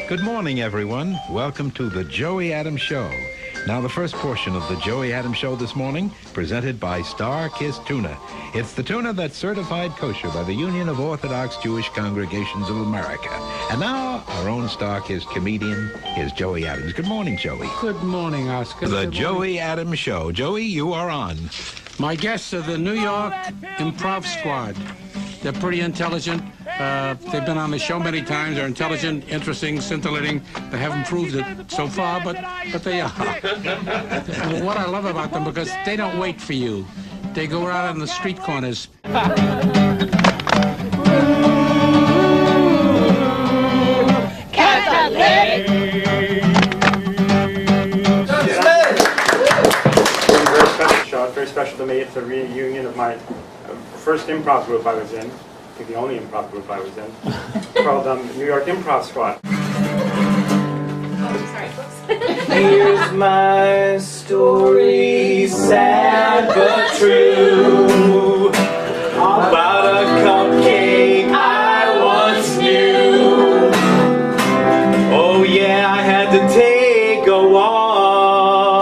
Good morning, everyone. Welcome to the Joey Adams Show. Now, the first portion of the Joey Adams Show this morning, presented by Star Kiss Tuna. It's the tuna that's certified kosher by the Union of Orthodox Jewish Congregations of America. And now, our own Star Kiss comedian is Joey Adams. Good morning, Joey. Good morning, Oscar. The Joey Adams Show. Joey, you are on. My guests are the New York Improv Squad. They're pretty intelligent. They've been on the show many times. They're intelligent, interesting, scintillating. They haven't proved it so far, but they are. What I love about them, because they don't wait for you. They go out on the street corners. Very special to me. It's a reunion of my first improv group I was in. I think the only improv group I was in, called New York Improv Squad. Here's my story, sad but true, about a cupcake I once knew. Oh yeah, I had to take a walk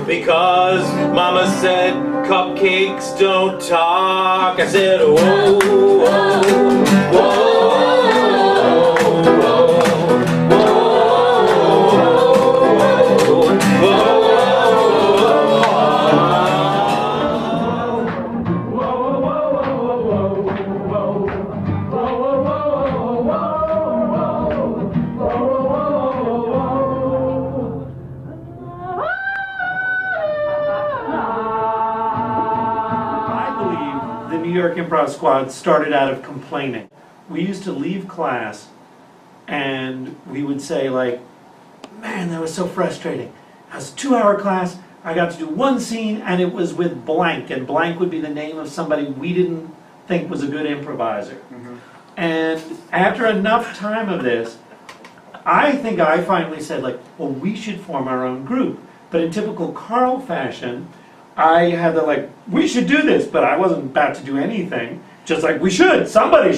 because Mama said cupcakes don't talk. I said, whoa, whoa, whoa. New York Improv Squad started out of complaining. We used to leave class and we would say like, man, that was so frustrating. It was a 2-hour class, I got to do one scene and it was with blank, and blank would be the name of somebody we didn't think was a good improviser. Mm-hmm. And after enough time of this, I think I finally said like, well, we should form our own group. But in typical Carl fashion, I had the like, we should do this, but I wasn't about to do anything. Just like, we should, somebody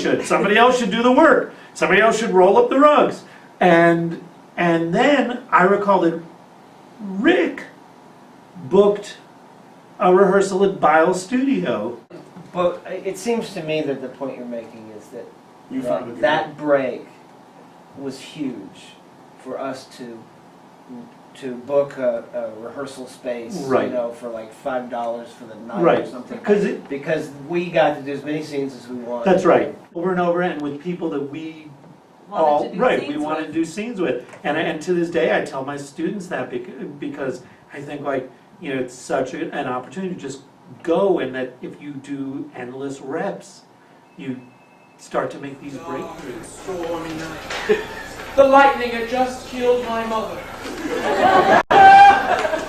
else should do the work. Somebody else should roll up the rugs. And then I recall that Rick booked a rehearsal at Bile Studio. But it seems to me that the point you're making is that found that break was huge for us to book a rehearsal space, right, you know, for like $5 for the night, right, or something. Because we got to do as many scenes as we wanted. That's right. Over and over, and with people that we wanted to do scenes with. And to this day, I tell my students that because I think, like, you know, it's such an opportunity to just go, and that if you do endless reps, you start to make these breakthroughs. Stormy night. The lightning had just killed my mother.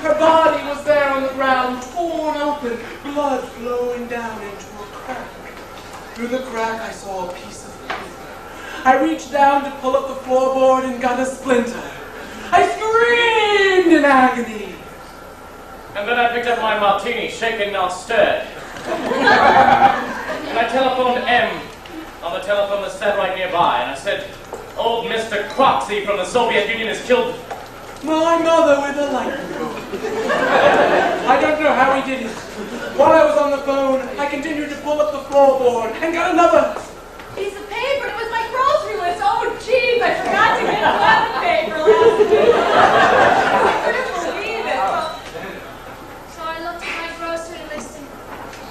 Her body was there on the ground, torn open, blood flowing down into a crack. Through the crack, I saw a piece of paper. I reached down to pull up the floorboard and got a splinter. I screamed in agony. And then I picked up my martini, shaken, not stirred. And I telephoned M on the telephone that sat right nearby, and I said, old Mr. Krotsy from the Soviet Union has killed my mother with a lightning bolt. I don't know how he did it. While I was on the phone, I continued to pull up the floorboard and got another piece of paper. It was my grocery list. Oh, jeez, I forgot to get toilet paper last week. I couldn't believe it. So I looked at my grocery list and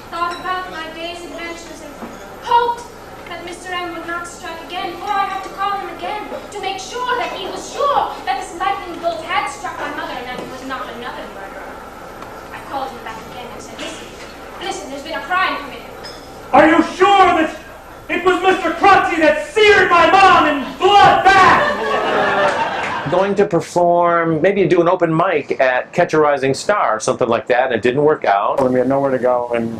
thought about my day's adventures and hoped that Mr. M would not strike again, or I had to call him again to make sure that he was sure that this lightning bolt had struck my mother and that it was not another murderer. I called him back again and said, listen, there's been a crime committed. Are you sure that it was Mr. Krotsy that seared my mom in blood back? Going to perform, maybe do an open mic at Catch a Rising Star or something like that, and it didn't work out. And we had nowhere to go, and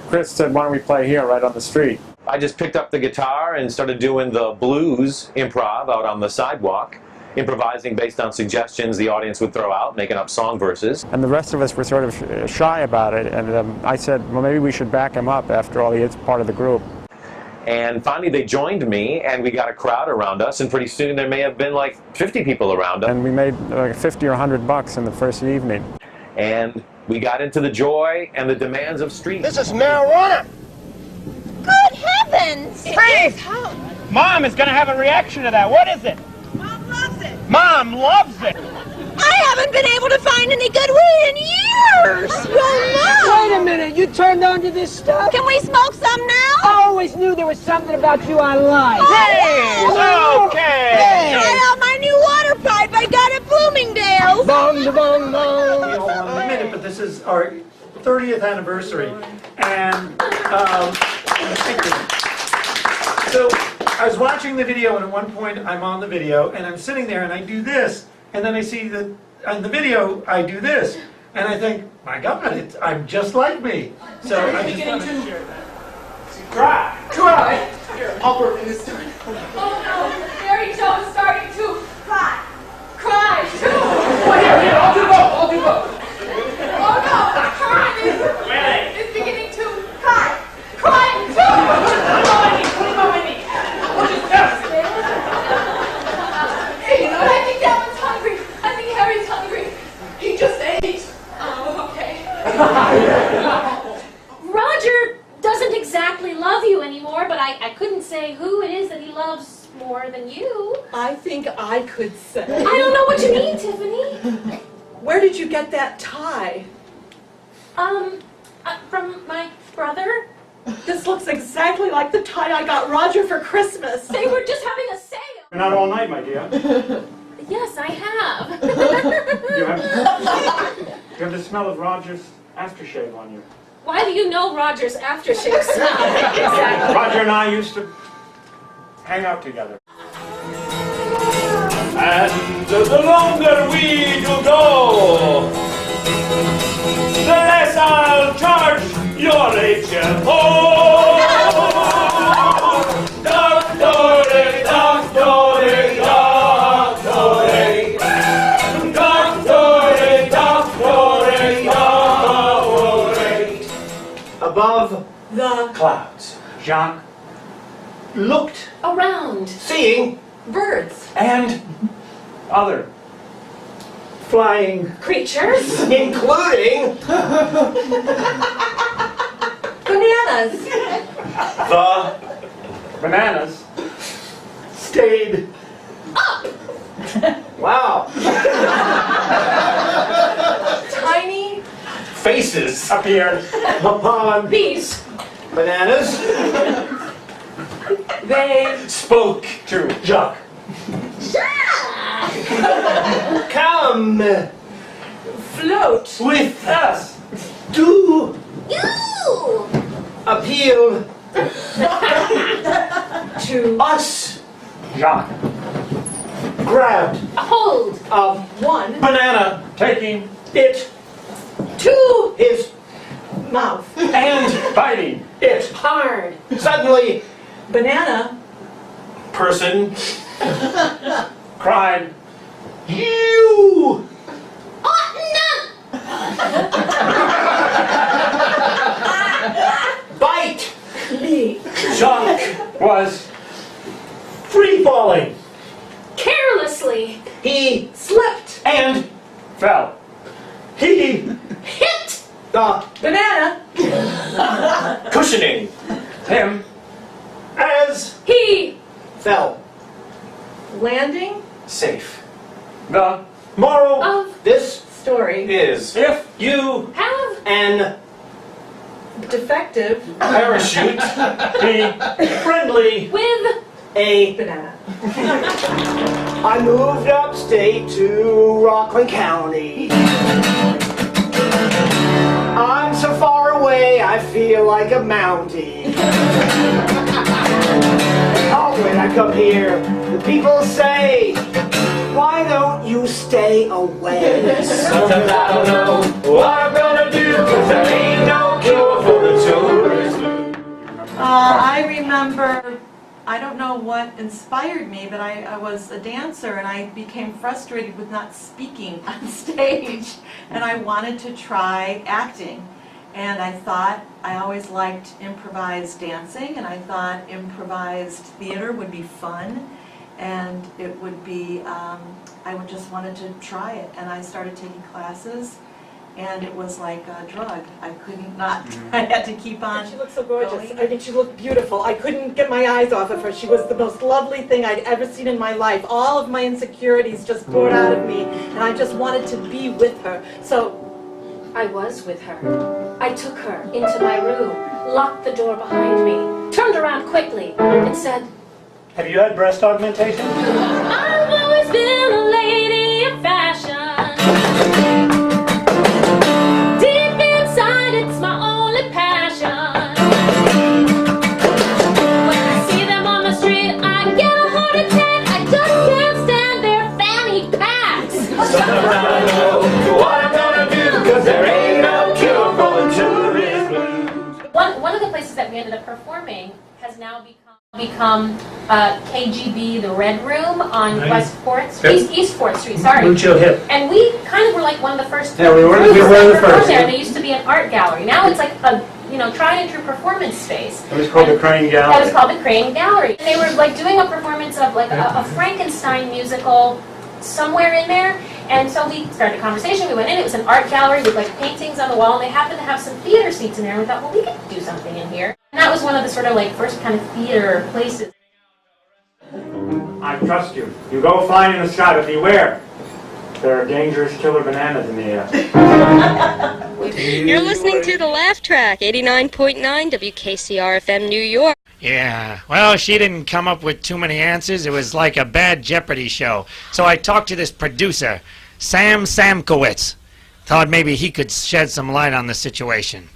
Chris said, why don't we play here right on the street? I just picked up the guitar and started doing the blues improv out on the sidewalk, improvising based on suggestions the audience would throw out, making up song verses. And the rest of us were sort of shy about it, and I said, well, maybe we should back him up. After all, he is part of the group. And finally they joined me, and we got a crowd around us, and pretty soon there may have been like 50 people around us. And we made like 50 or 100 bucks in the first evening. And we got into the joy and the demands of street. This is marijuana! Good heavens! Hey! Mom is gonna have a reaction to that. What is it? Mom loves it! Mom loves it! I haven't been able to find any good weed in years! Wait a minute, you turned on to this stuff? Can we smoke some now? I always knew there was something about you I liked. Hey! Okay! Try out my new water pipe I got at Bloomingdale's! Bong, bong, bong. We all want a minute, but this is our 30th anniversary. And, thank you. So, I was watching the video, and at one point I'm on the video, and I'm sitting there and I do this, and then I see that on the video I do this, and I think, my God, I'm just like me. So I just want to share that. Cry. Here, pump her in this time. Oh no, Mary Jo is starting to cry. Cry too! Here, I'll do both. Oh no, cry is beginning to cry. Crying too! Hey, you know what? I think that one's hungry. I think Harry's hungry. He just ate. Oh, okay. Roger doesn't exactly love you anymore, but I couldn't say who it is that he loves more than you. I think I could say. I don't know what you mean, Tiffany. Where did you get that tie? From my brother. This looks exactly like the tie I got Roger for Christmas. They were just having a sale. You're not all night, my dear. Yes, I have. You have the smell of Roger's aftershave on you. Why do you know Roger's aftershave smell? Exactly. Roger and I used to hang out together. And the longer we do go, the less I'll charge your HMO. Doctor, doctor, Above The clouds, Jacques looked, Around. seeing, birds. and other flying Creatures. including Bananas. the Bananas. stayed Up. wow Tiny faces Appeared. upon Bees. bananas they spoke to Jacques. Come float with us to You. appeal to us. Jacques grabbed Hold. a one banana, taking it to his mouth. and biting it. Hard. Suddenly, Banana person cried, "You!" Bite! me. Jacques was free falling. Carelessly. He Slipped. and fell. He Hit. the Banana cushioning him as He. fell. landing Safe. The moral Of. this story. is if you Have. an Defective parachute be friendly With. a banana. I moved upstate to Rockland County. I'm so far away, I feel like a Mountie. Oh, when I come here, the people say, why don't you stay away? Sometimes I don't know what I'm gonna do, 'cause there ain't no cure for the tourist blues. I remember, I don't know what inspired me, but I was a dancer and I became frustrated with not speaking on stage and I wanted to try acting. And I always liked improvised dancing, and I thought improvised theater would be fun, and it would be, I would just wanted to try it. And I started taking classes, and it was like a drug. I couldn't not, I had to keep on. She looked so gorgeous. I think she looked beautiful. I couldn't get my eyes off of her. She was the most lovely thing I'd ever seen in my life. All of my insecurities just poured out of me, and I just wanted to be with her. So I was with her. I took her into my room, locked the door behind me, turned around quickly, and said, Have you had breast augmentation? I've always been a lady of fashion. Deep inside, it's my only passion. When I see them on the street, I get a heart attack. I just can't stand their fanny packs. What I'm gonna do, 'cause there ain't no cure for the tourist blues. One of the places that we ended up performing has now become KGB, the Red Room on Nice. West 4th Street, East 4th Street, sorry. Lucho Hip. And we kind of were like one of the first Yeah, we were groups the that performed first, there. yeah. And there used to be an art gallery. Now it's like a tried and true performance space. It was called the Crane That Gallery. was called the Crane Gallery. And they were like doing a performance of like a Frankenstein musical somewhere in there. And so we started a conversation. We went in. It was an art gallery with like paintings on the wall, and they happened to have some theater seats in there. And we thought, well, we could do something in here. And that was one of the sort of like first kind of theater places. I trust you. You go fly in the sky, but beware. There are dangerous killer bananas in the air. You're listening to The Laugh Track, 89.9 WKCR-FM New York. Yeah, well, she didn't come up with too many answers. It was like a bad Jeopardy show. So I talked to this producer, Sam Samkowitz. Thought maybe he could shed some light on the situation.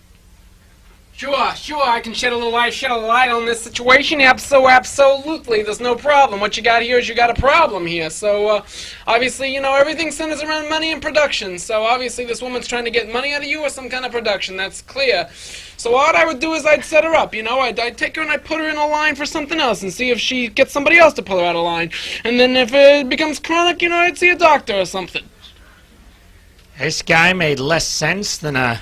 Sure, I can shed a little light on this situation. Absolutely, there's no problem. What you got here is you got a problem here. So, obviously, everything centers around money and production. So, obviously, this woman's trying to get money out of you or some kind of production. That's clear. So, what I would do is I'd set her up, I'd take her and I'd put her in a line for something else and see if she gets somebody else to pull her out of line. And then if it becomes chronic, I'd see a doctor or something. This guy made less sense than a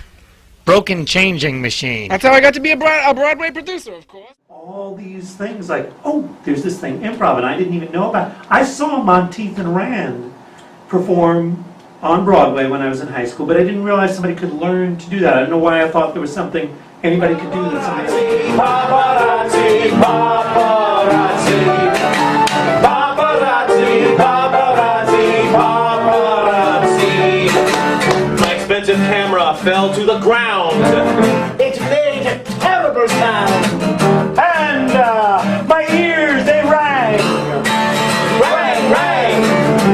broken changing machine. That's how I got to be a Broadway producer, of course. All these things like, oh, there's this thing, improv, and I didn't even know about it. I saw Monteith and Rand perform on Broadway when I was in high school, but I didn't realize somebody could learn to do that. I don't know why I thought there was something anybody could do that somebody else. Paparazzi, paparazzi, paparazzi, paparazzi, paparazzi. My expensive camera fell to the ground. It made a terrible sound. And my ears, they rang. Rang.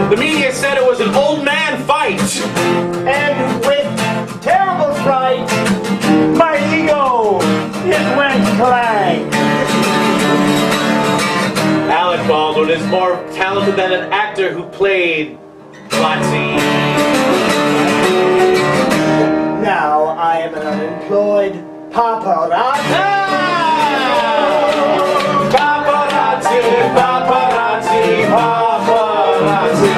The media said it was an old man fight. And with terrible fright, My ego, it went clang. Alec Baldwin is more talented than an actor who played Lottie. now I am an unemployed paparazzi. Paparazzi, paparazzi, paparazzi.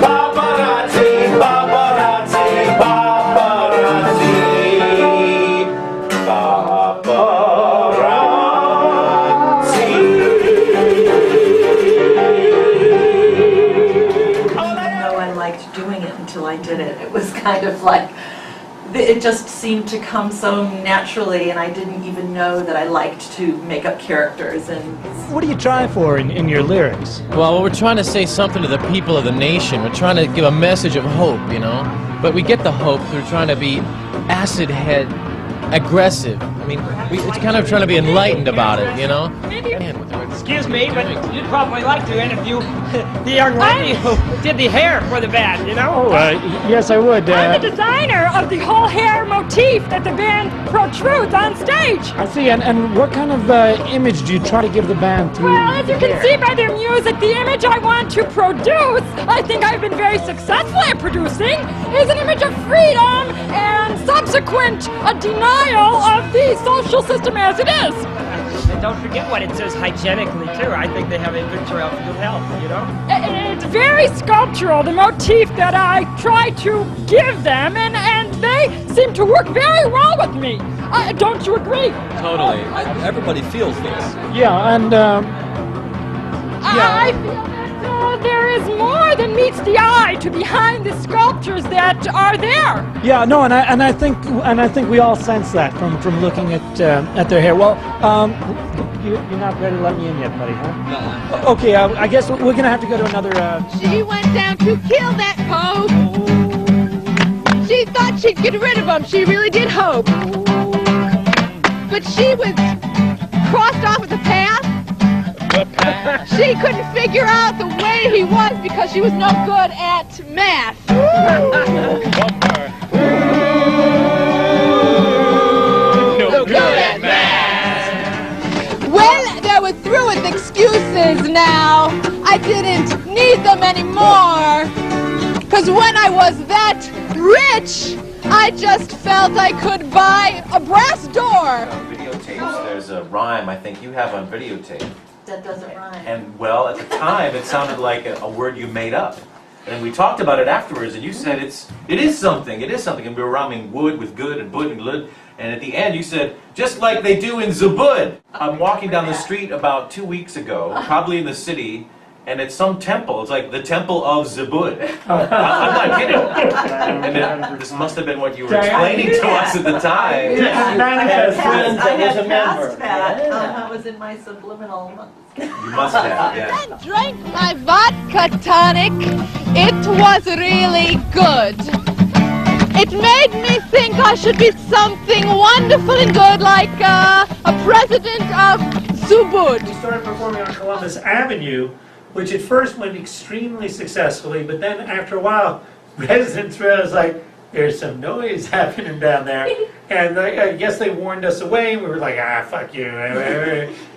Paparazzi, paparazzi, paparazzi. Though I liked doing it until I did it. It was kind of like, it just seemed to come so naturally, and I didn't even know that I liked to make up characters. And What are you trying for in your lyrics? Well, we're trying to say something to the people of the nation. We're trying to give a message of hope, But we get the hope through trying to be acid head aggressive. I mean, it's kind of trying to be enlightened about it, Excuse me, but you'd probably like to interview the young lady who did the hair for the band, Oh, yes, I would. I'm the designer of the whole hair motif that the band protrudes on stage. I see, and what kind of image do you try to give the band through? Well, as you can see by their music, the image I want to produce, I think I've been very successful at producing, is an image of freedom and subsequent a denial of the social system as it is. don't forget what it says hygienically, too. I think they have a good trail for good health, you know? It's very sculptural, the motif that I try to give them, and they seem to work very well with me. Don't you agree? Totally. Everybody feels this. Yeah, and I feel that there is more than meets the eye to behind the sculptures that are there. yeah, no, and I think we all sense that from looking at their hair. Well, you're not ready to let me in yet, buddy, huh? No. Okay, I guess we're gonna have to go to another. She went down to kill that Pope. She thought she'd get rid of him. She really did hope. But she was crossed off of the path. She couldn't figure out the way he was because she was no good at math. No good at math. Well, they were through with excuses now. I didn't need them anymore. Because when I was that rich, I just felt I could buy a brass door. Videotapes, there's a rhyme I think you have on videotape. That doesn't rhyme. And well, at the time, it sounded like a word you made up. And we talked about it afterwards, and you said it is something, and we were rhyming wood with good and bud and lud. And at the end, you said, just like they do in Zabud. I'm walking down the street about 2 weeks ago, probably in the city, and it's some temple. It's like the Temple of Zabud. I'm not kidding. And this must have been what you were explaining to us at the time. I had passed that. That was in my subliminal. You must have, yeah. I drank my vodka tonic. It was really good. It made me think I should be something wonderful and good, like a president of Zubud. We started performing on Columbus Avenue, which at first went extremely successfully, but then after a while, residents realized, like, there's some noise happening down there. And I guess they warned us away. We were like, fuck you.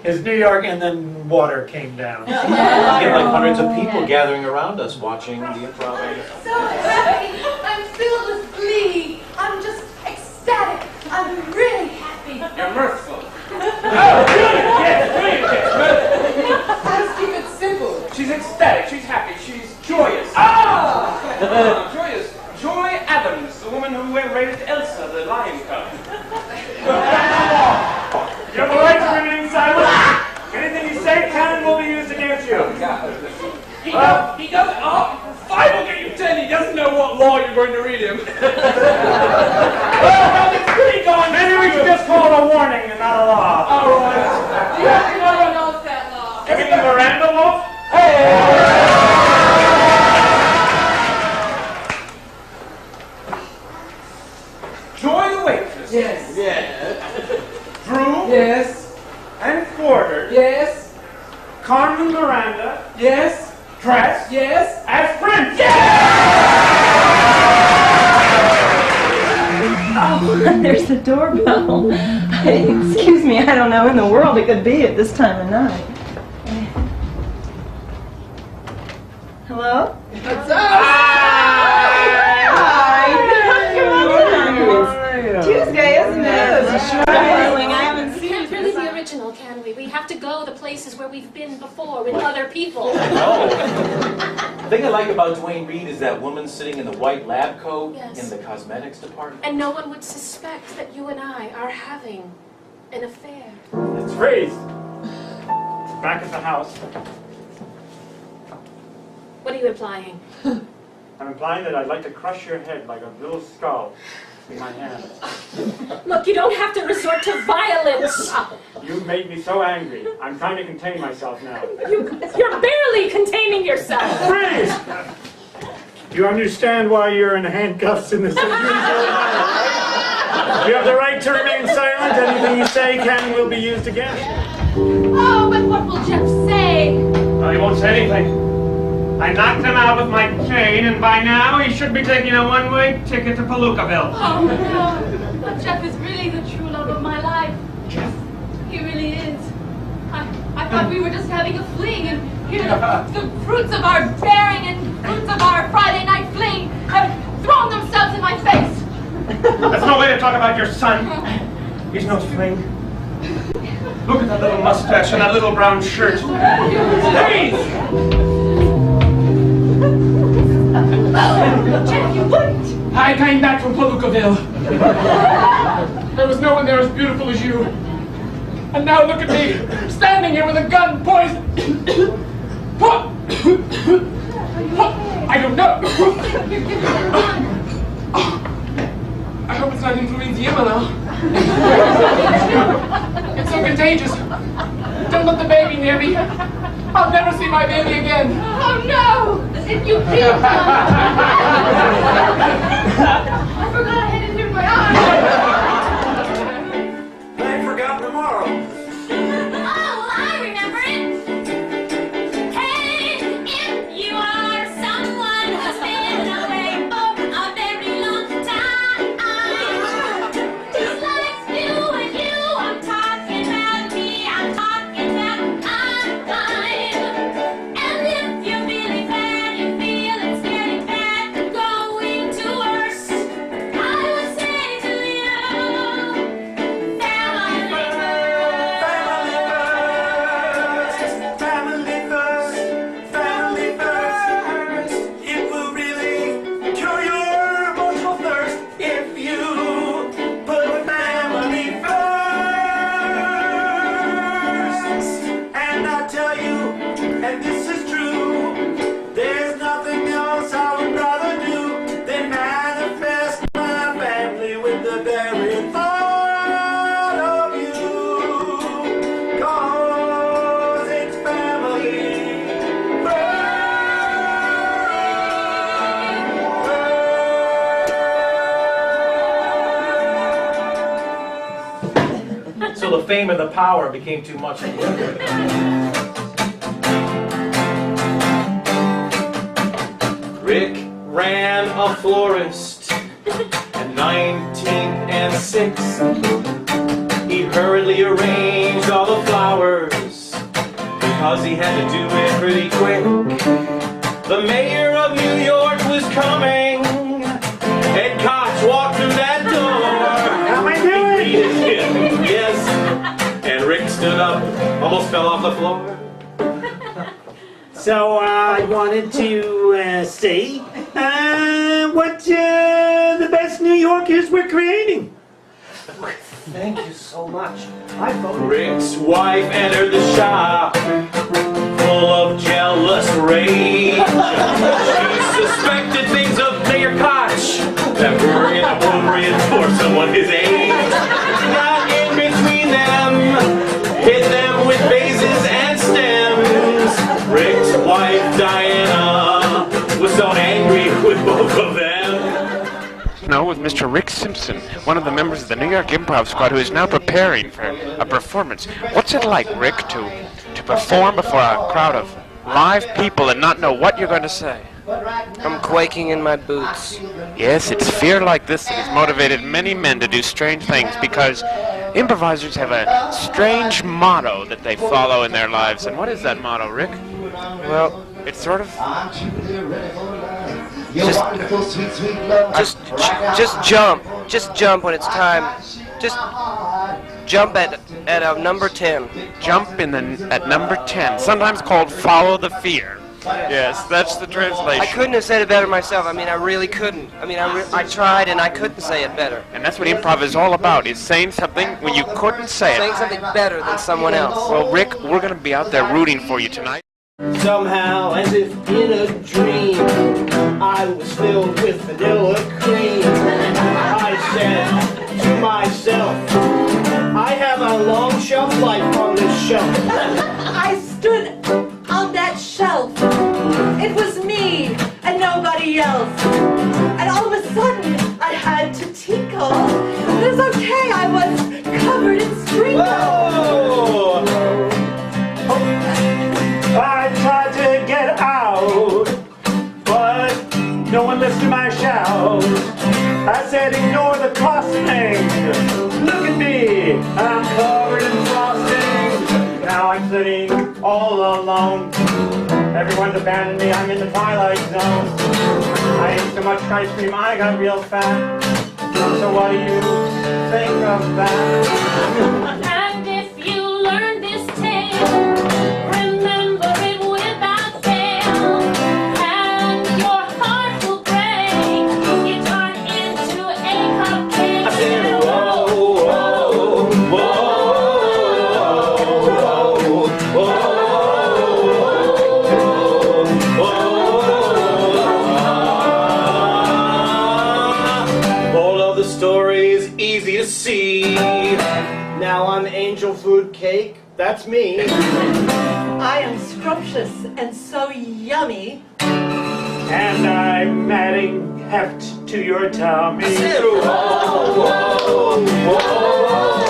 It's New York, and then water came down. We had like hundreds of people gathering around us watching the improv. So happy. I'm filled with glee. I'm just ecstatic. I'm really happy. You're mirthful. Let's keep it simple. She's ecstatic, she's happy, she's joyous. Joyous. Joy Adams, the woman who raised Elsa, the lion cub. You have the right to remain silent. Anything you say can and will be used against you. He doesn't. Oh, 5 will get you 10. He doesn't know what law you're going to read him. Maybe we should just call it a warning and not a law. All right. Do you have to know knows that law? You mean the Miranda law? Hey! Joy the waitress. Yes. Yes. Drew. Yes. And Porter. Yes. Carmen Miranda. Yes. Dress. Yes. As Prince. Oh, there's the doorbell. Excuse me, I don't know in the world it could be at this time of night. Hello? What's up? Tuesday, isn't it? Darling, I haven't We seen can't you. really be original, can we? We have to go the places where we've been before with other people. No. The thing I like about Duane Reade is that woman sitting in the white lab coat in the cosmetics department. And no one would suspect that you and I are having an affair. It's Freeze. Back at the house. What are you implying? I'm implying that I'd like to crush your head like a little skull in my hand. Look, you don't have to resort to violence. You made me so angry. I'm trying to contain myself now. You're barely containing yourself. Freeze! You understand why you're in handcuffs in this unusual manner, right? You have the right to remain silent. Anything you say can and will be used against you. Oh, but what will Jeff say? He won't say anything. I knocked him out with my cane, and by now he should be taking a one-way ticket to Palookaville. Oh, no. But Jeff is really the true love of my life. Jeff? He really is. I thought we were just having a fling, and here the fruits of our bearing and fruits of our Friday night fling have thrown themselves in my face. That's no way to talk about your son. He's no fling. Look at that little mustache and that little brown shirt. Hey! Jeff, you wouldn't. I came back from Palookaville. There was no one there as beautiful as you. And now look at me, standing here with a gun poised. I don't know. I hope it's not influenza now. It's so contagious. Don't let the baby near me. I'll never see my baby again. Oh no! If you did come. I forgot I had it in my eye. I forgot tomorrow. Oh, I remember it. Hey, if you are someone who's been away for a very long time, just like you and you, I'm talking about me, I'm talking about time. And if you're feeling bad, you feel it's getting bad, going to worse, I would say to you, family Family first. It will really cure your emotional thirst if you put family first. And I tell you, and this is true, there's nothing else I would rather do than manifest my family with the very thought of you. 'Cause it's family So the fame and the power became too much. Rick ran a florist at 19th and 6th. He hurriedly arranged all the flowers because he had to do it pretty quick. The mayor of New York was coming. Ed Koch walked through that door. How am I doing? He greeted him, yes. And Rick stood up, almost fell off the floor. So I wanted to see what the best New Yorkers were creating. Thank you so much. I voted. Rick's wife entered the shop, full of jealous rage. She suspected things of Mayor Koch that were inappropriate for someone his age. Got in between them, hit them with vases and stems. Rick's wife Diana was so angry with both of them. No, with Mr. Rick Simpson, one of the members of the New York Improv Squad who is now preparing for a performance. What's it like, Rick, to perform before a crowd of live people and not know what you're going to say? I'm quaking in my boots. Yes, it's fear like this that has motivated many men to do strange things because improvisers have a strange motto that they follow in their lives. And what is that motto, Rick? Well, it's sort of... Just jump. Just jump when it's time. Just jump at number 10. Jump at number 10, sometimes called follow the fear. Yes, that's the translation. I couldn't have said it better myself. I mean, I really couldn't. I mean, I tried and I couldn't say it better. And that's what improv is all about, is saying something when you couldn't say it. Saying something better than someone else. Well, Rick, we're going to be out there rooting for you tonight. Somehow, as if in a dream, I was filled with vanilla cream. I said to myself, I have a long shelf life on this shelf. I stood on that shelf. It was me and nobody else. And all of a sudden, I had to tinkle. But it was okay, I was covered in sprinkles. Whoa! I tried to get out, but no one listened to my shout. I said, ignore the costing. Look at me, I'm covered in frosting. Now I'm sitting all alone. Everyone's abandoned me, I'm in the twilight zone. I ate so much ice cream, I got real fat. So what do you think of that? And Now I'm angel food cake. That's me. I am scrumptious and so yummy. And I'm adding heft to your tummy. Whoa, whoa, whoa.